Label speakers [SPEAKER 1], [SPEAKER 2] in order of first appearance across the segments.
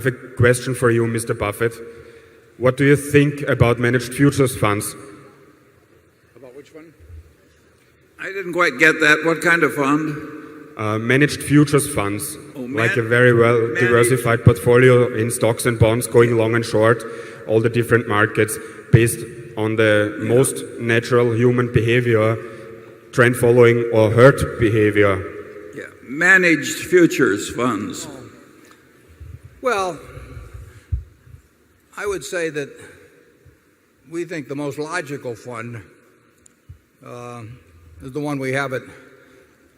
[SPEAKER 1] I have a question for you, Mr. Buffett. What do you think about managed futures funds?
[SPEAKER 2] About which one? I didn't quite get that. What kind of fund?
[SPEAKER 1] Managed futures funds, like a very well diversified portfolio in stocks and bonds, going long and short, all the different markets, based on the most natural human behavior, trend following or herd behavior.
[SPEAKER 2] Yeah, managed futures funds.
[SPEAKER 3] Well, I would say that we think the most logical fund is the one we have at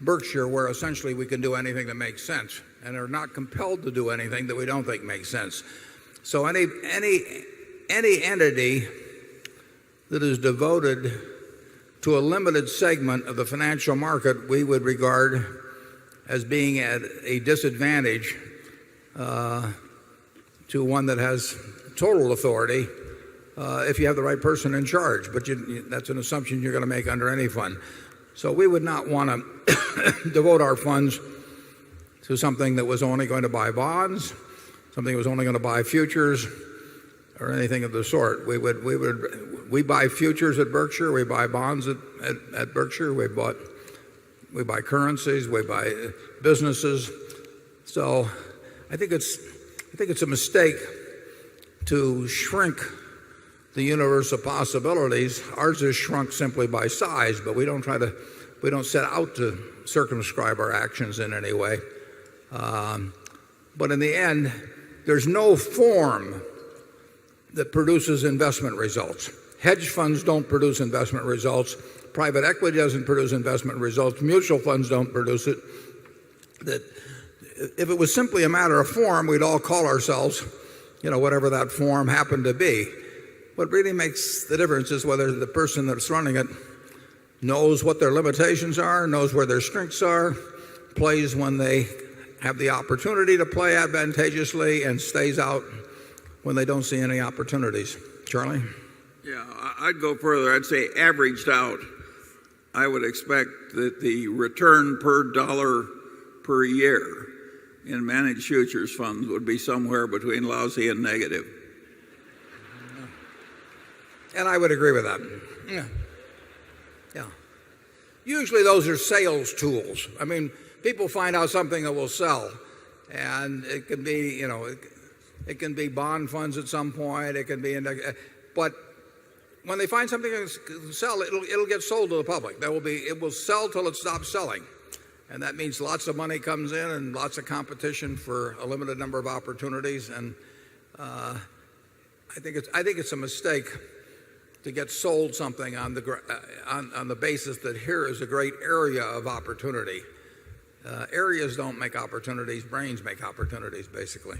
[SPEAKER 3] Berkshire, where essentially we can do anything that makes sense and are not compelled to do anything that we don't think makes sense. So any entity that is devoted to a limited segment of the financial market, we would regard as being at a disadvantage to one that has total authority if you have the right person in charge. But that's an assumption you're going to make under any fund. So we would not want to devote our funds to something that was only going to buy bonds, something that was only going to buy futures, or anything of the sort. We buy futures at Berkshire, we buy bonds at Berkshire, we buy currencies, we buy businesses. So I think it's a mistake to shrink the universe of possibilities. Ours is shrunk simply by size, but we don't set out to circumscribe our actions in any way. But in the end, there's no form that produces investment results. Hedge funds don't produce investment results. Private equity doesn't produce investment results. Mutual funds don't produce it. That if it was simply a matter of form, we'd all call ourselves, whatever that form happened to be. What really makes the difference is whether the person that's running it knows what their limitations are, knows where their strengths are, plays when they have the opportunity to play advantageously, and stays out when they don't see any opportunities. Charlie?
[SPEAKER 2] Yeah, I'd go further. I'd say averaged out, I would expect that the return per dollar per year in managed futures funds would be somewhere between lousy and negative.
[SPEAKER 3] And I would agree with that. Yeah. Usually those are sales tools. I mean, people find out something that will sell, and it can be, it can be bond funds at some point. It can be, but when they find something that can sell, it'll get sold to the public. It will sell till it stops selling, and that means lots of money comes in and lots of competition for a limited number of opportunities. And I think it's a mistake to get sold something on the basis that here is a great area of opportunity. Areas don't make opportunities, brains make opportunities, basically.